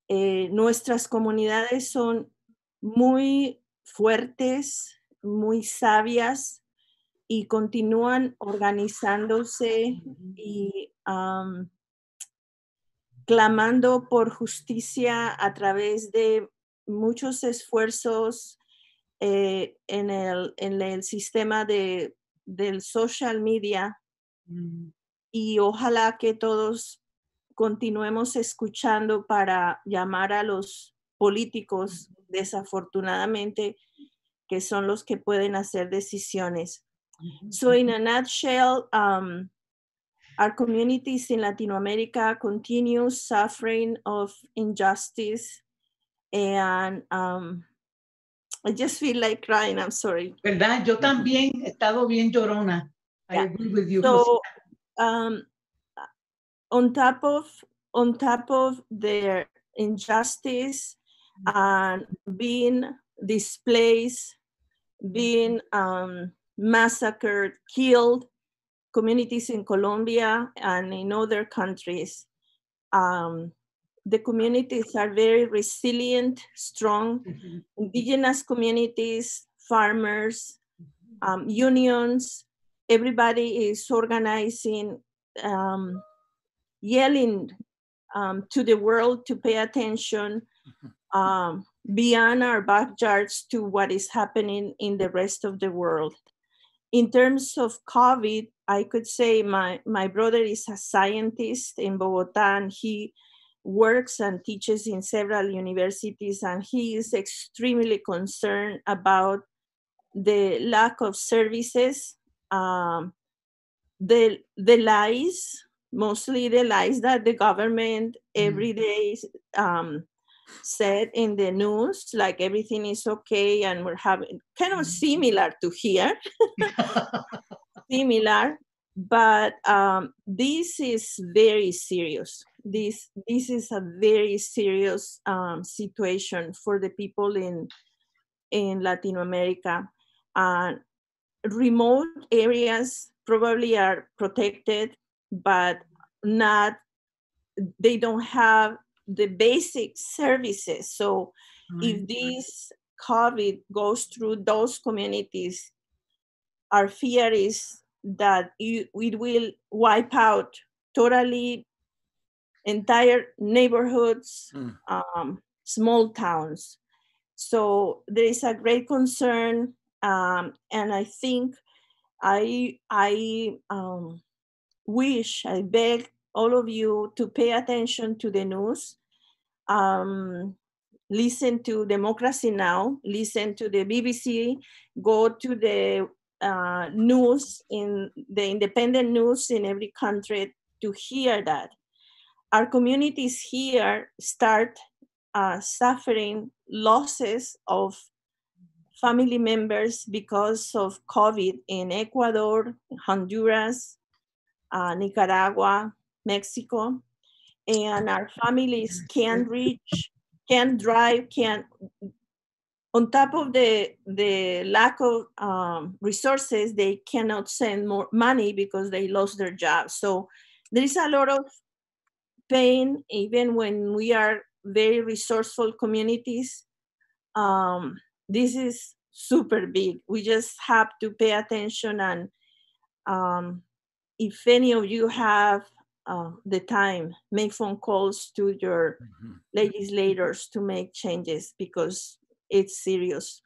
nuestras comunidades son muy fuertes, muy sabias y continúan organizándose y clamando por justicia a través de muchos esfuerzos en el sistema del social media. y ojalá que todos continuemos escuchando para llamar a los políticos, desafortunadamente, que son los que pueden hacer decisiones. So in a nutshell, our communities in Latin America continue suffering of injustice, and I just feel like crying. I'm sorry. ¿Verdad? Yo también he estado bien llorona. I agree with you. So, on top of their injustice and being displaced, being massacred, killed, communities in Colombia and in other countries, the communities are very resilient, strong. Indigenous communities, farmers, unions, everybody is organizing, yelling to the world to pay attention beyond our backyards to what is happening in the rest of the world. In terms of COVID, I could say my brother is a scientist in Bogota, and he works and teaches in several universities, and he is extremely concerned about the lack of services, the lies, mostly the lies that the government every day said in the news, like everything is okay, and we're having kind of similar to here, similar, but this is very serious. This is a very serious situation for the people in Latin America. Remote areas probably are protected, but they don't have the basic services. So if this COVID goes through those communities, our fear is that it will wipe out totally entire neighborhoods, small towns. So there is a great concern, and I think I beg all of you to pay attention to the news. Listen to Democracy Now!, listen to the BBC, go to the news, in the independent news in every country to hear that. Our communities here start suffering losses of family members because of COVID in Ecuador, Honduras, Nicaragua, Mexico, and our families can't reach, can't drive, on top of the lack of resources, they cannot send more money because they lost their jobs. So there is a lot of pain, even when we are very resourceful communities. This is super big. We just have to pay attention, and if any of you have the time, make phone calls to your legislators to make changes, because it's serious.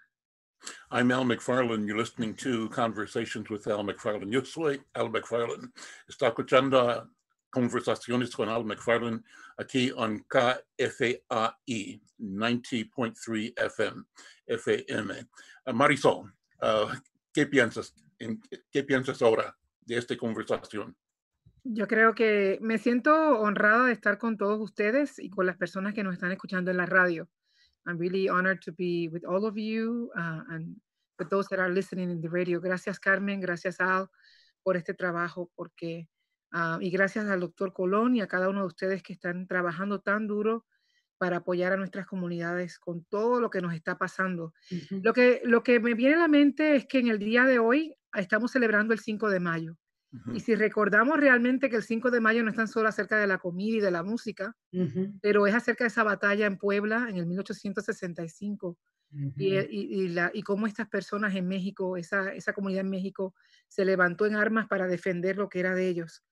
I'm Al McFarlane. You're listening to Conversations with Al McFarlane. Yo soy Al McFarlane. Está escuchando Conversaciones con Al McFarlane aquí on KFAI 90.3 FM. Marisol, ¿qué piensas ahora de esta conversación? Yo creo que me siento honrada de estar con todos ustedes y con las personas que nos están escuchando en la radio. I'm really honored to be with all of you and with those that are listening in the radio. Gracias, Carmen. Gracias, Al, por este trabajo, porque y gracias al doctor Colón y a cada uno de ustedes que están trabajando tan duro para apoyar a nuestras comunidades con todo lo que nos está pasando. Lo que me viene a la mente es que en el día de hoy estamos celebrando el 5 de mayo. Y si recordamos realmente que el 5 de mayo no es tan solo acerca de la comida y de la música, pero es acerca de esa batalla en Puebla en el 1865 y cómo estas personas en México, esa comunidad en México se levantó en armas para defender lo que era de ellos.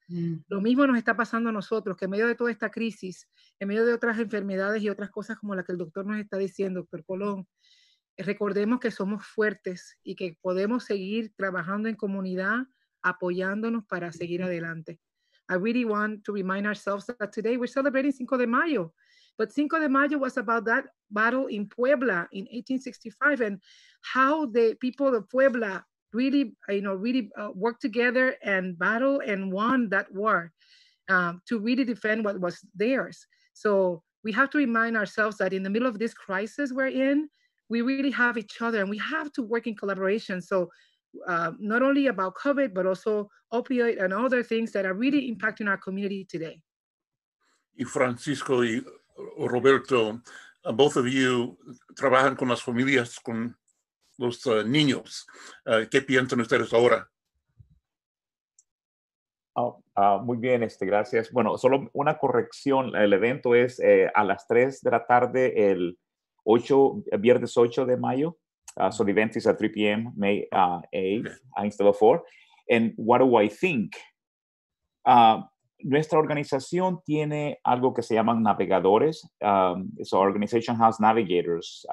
Lo mismo nos está pasando a nosotros, que en medio de toda esta crisis, en medio de otras enfermedades y otras cosas como la que el doctor nos está diciendo, doctor Colón, recordemos que somos fuertes y que podemos seguir trabajando en comunidad, apoyándonos para seguir adelante. I really want to remind ourselves that today we're celebrating Cinco de Mayo. But Cinco de Mayo was about that battle in Puebla in 1865 and how the people of Puebla really, worked together and battled and won that war to really defend what was theirs. So we have to remind ourselves that in the middle of this crisis we're in, we really have each other and we have to work in collaboration. So not only about COVID, but also opioid and other things that are really impacting our community today. Y Francisco y Roberto, both of you trabajan con las familias, con los niños. ¿Qué piensan ustedes ahora? Muy bien, gracias. Bueno, solo una corrección. El evento es a las 3 de la tarde, el viernes 8 de mayo. So the event is at 3 p.m. May 8th instead of 4. And what do I think? Nuestra organización tiene algo que se llaman navegadores. So our organization has navigators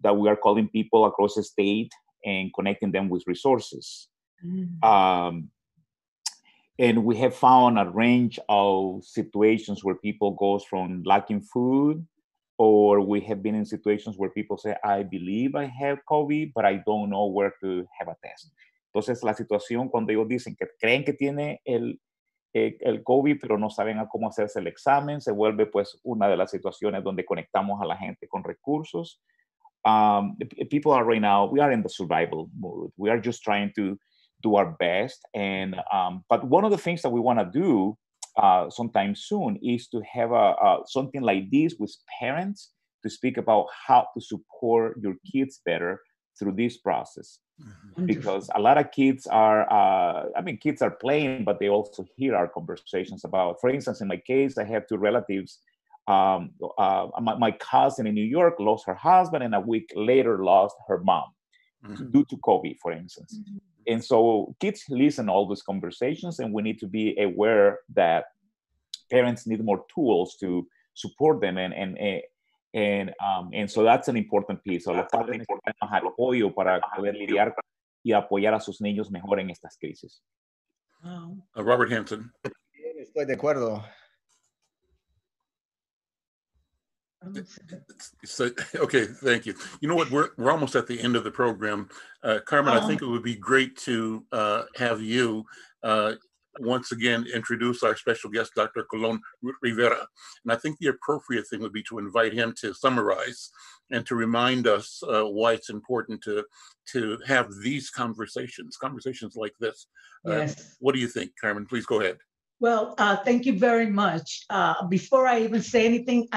that we are calling people across the state and connecting them with resources. And we have found a range of situations where people go from lacking food, or we have been in situations where people say, I believe I have COVID, but I don't know where to have a test. Entonces, la situación cuando ellos dicen que creen que tiene el COVID, pero no saben a cómo hacerse el examen, se vuelve pues una de las situaciones donde conectamos a la gente con recursos. People are right now, we are in the survival mode. We are just trying to do our best. And but one of the things that we want to do sometime soon is to have something like this with parents to speak about how to support your kids better through this process. Because a lot of kids are, kids are playing, but they also hear our conversations about, for instance, in my case, I have two relatives. My cousin in New York lost her husband and a week later lost her mom due to COVID, for instance. And so kids listen to all these conversations, and we need to be aware that parents need more tools to support them. And so that's an important piece. So los padres necesitan más apoyo para poder lidiar y apoyar a sus niños mejor en estas crisis. Robert Hanson. Estoy de acuerdo. So, okay, thank you. You know what? We're almost at the end of the program. Carmen, I think it would be great to have you once again introduce our special guest, Dr. Colon-Rivera. And I think the appropriate thing would be to invite him to summarize and to remind us why it's important to have these conversations like this. Yes. What do you think, Carmen? Please go ahead. Well, thank you very much. Before I even say anything,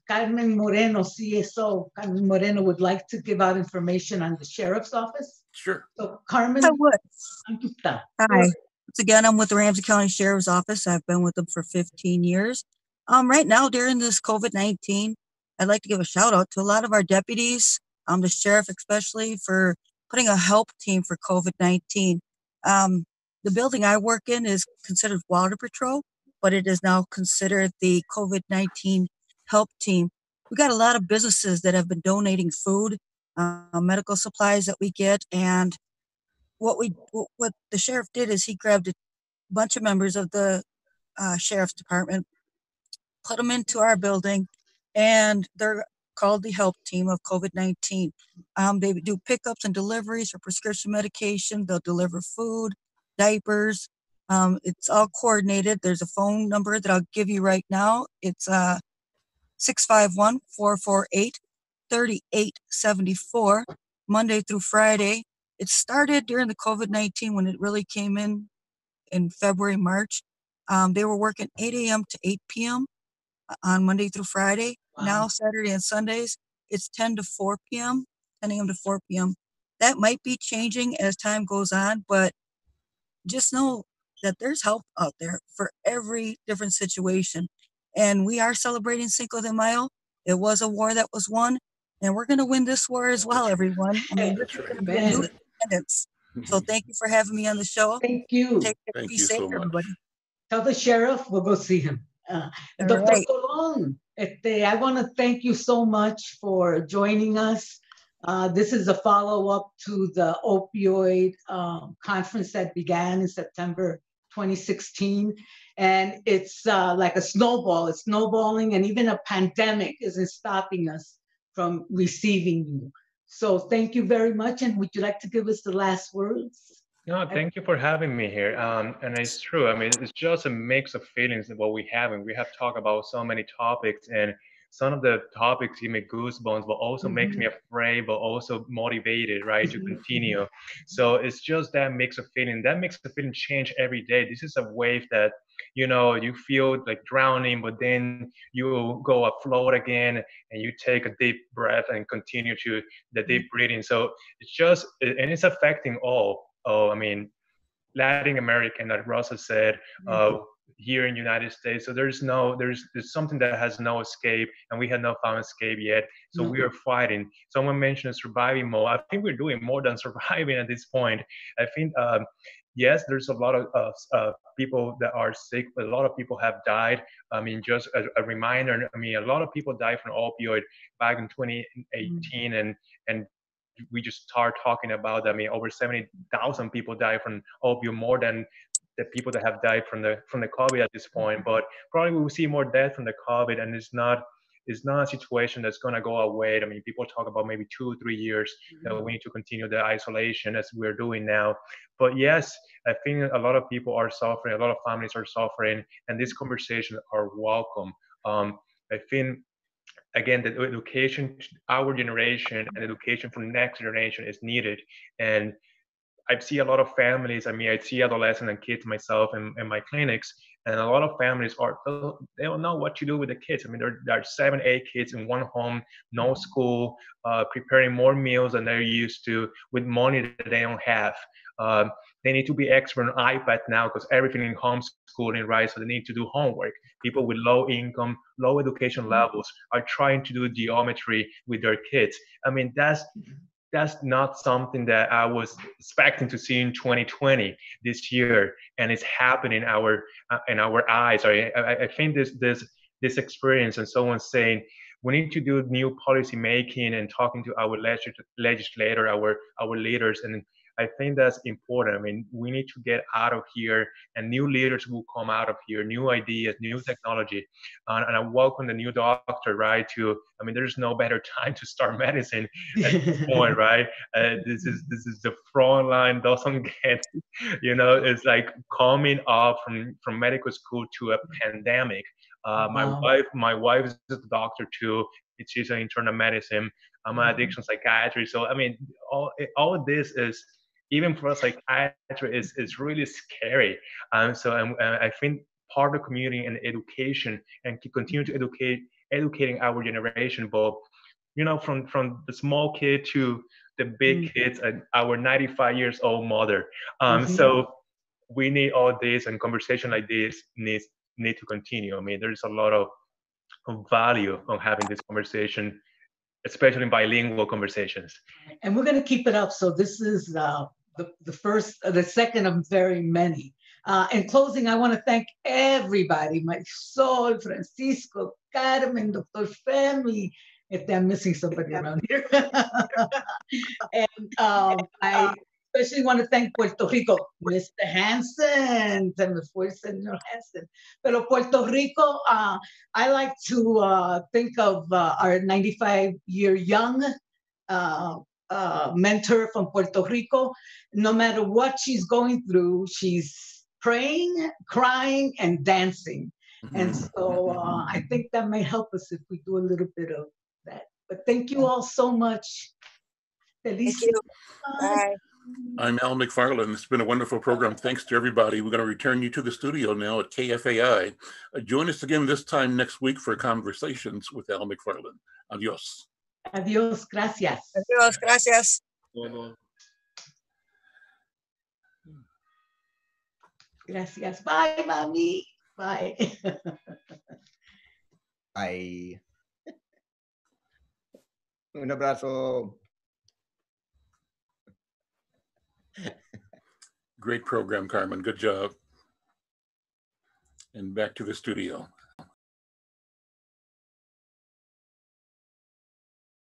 Carmen Moreno, CSO, Carmen Moreno would like to give out information on the sheriff's office. Sure. So Carmen. I would. Hi. Once again, I'm with the Ramsey County Sheriff's Office. I've been with them for 15 years. Right now, during this COVID-19, I'd like to give a shout out to a lot of our deputies, the sheriff especially, for putting a help team for COVID-19. The building I work in is considered water patrol, but it is now considered the COVID-19 help team. We got a lot of businesses that have been donating food, medical supplies that we get. And what the sheriff did is he grabbed a bunch of members of the sheriff's department, put them into our building, and they're called the help team of COVID-19. They do pickups and deliveries for prescription medication. They'll deliver food, diapers. It's all coordinated. There's a phone number that I'll give you right now. It's 651-448-3874, Monday through Friday. It started during the COVID-19 when it really came in February, March. They were working 8 a.m. to 8 p.m. on Monday through Friday. Wow. Now, Saturday and Sundays, it's 10 to 4 p.m., 10 a.m. to 4 p.m. That might be changing as time goes on, but just know that there's help out there for every different situation. And we are celebrating Cinco de Mayo. It was a war that was won, and we're going to win this war as well, everyone. I mean, this is going to be a new independence. So thank you for having me on the show. Thank you. Thank you so much. Everybody. Tell the sheriff we'll go see him. Dr. Right. Colon, I want to thank you so much for joining us. This is a follow-up to the opioid conference that began in September 2016. And it's like a snowball. It's snowballing, and even a pandemic isn't stopping us from receiving you. So thank you very much. And would you like to give us the last words? No, thank you for having me here. And it's true. I mean, it's just a mix of feelings that what we have, and we have talked about so many topics, and some of the topics give me goosebumps, but also makes me afraid, but also motivated, right, to continue. So it's just that mix of feeling. That mix of feeling change every day. This is a wave that, you know, you feel like drowning, but then you go afloat again, and you take a deep breath and continue to the deep breathing. So it's just, and it's affecting all. I mean, Latin American, like Rosa said, here in United States. So there's something that has no escape, and we have not found escape yet. So we are fighting. Someone mentioned surviving mode. I think we're doing more than surviving at this point. I think, yes, there's a lot of people that are sick, but a lot of people have died. I mean, just a reminder, I mean, a lot of people died from opioid back in 2018, and we just start talking about, I mean, over 70,000 people died from opioid, more than the people that have died from the COVID at this point. But probably we will see more death from the COVID, and it's not a situation that's going to go away. I mean, people talk about maybe 2 or 3 years that we need to continue the isolation as we're doing now. But yes, I think a lot of people are suffering, a lot of families are suffering, and these conversations are welcome. I think, again, the education, our generation, and education for the next generation is needed. And I see a lot of families, I mean, I see adolescents and kids myself in my clinics, and a lot of families they don't know what to do with the kids. I mean, there are 7, 8 kids in one home, no school, preparing more meals than they're used to with money that they don't have. They need to be expert on iPad now because everything in homeschooling, right? So they need to do homework. People with low income, low education levels are trying to do geometry with their kids. I mean, that's not something that I was expecting to see in 2020 this year, and it's happening in our eyes. I think this experience, and someone saying we need to do new policy making and talking to our legislator, our leaders, and I think that's important. I mean, we need to get out of here, and new leaders will come out of here, new ideas, new technology. And I welcome the new doctor, right? I mean, there's no better time to start medicine at this point, right? This is the front line. Doesn't get, you know, it's like coming up from medical school to a pandemic. My wife is a doctor too. She's an internal medicine. I'm an addiction psychiatrist. So I mean, all of this is, even for a psychiatrist, is really scary. So I think part of the community and education, and to continue to educating our generation, but you know, from the small kid to the big kids and our 95 years old mother. So we need all this, and conversation like this need to continue. I mean, there's a lot of value on having this conversation, especially in bilingual conversations. And we're going to keep it up. So this is the second of very many. In closing, I want to thank everybody, Marisol, Francisco, Carmen, Dr. Femi, if I'm missing somebody around here. And I especially want to thank Puerto Rico, Mr. Hanson, se me fue el señor Hanson. Pero Puerto Rico, I like to think of our 95-year young mentor from Puerto Rico. No matter what she's going through, she's praying, crying, and dancing. And so I think that may help us if we do a little bit of that. But thank you all so much. Feliz. Bye. I'm Al McFarlane. It's been a wonderful program. Thanks to everybody. We're going to return you to the studio now at KFAI. Join us again this time next week for Conversations with Al McFarlane. Adios. Adios. Gracias. Adios. Gracias. Gracias. Bye, mami. Bye. Bye. Un abrazo. Great program, Carmen. Good job. And back to the studio.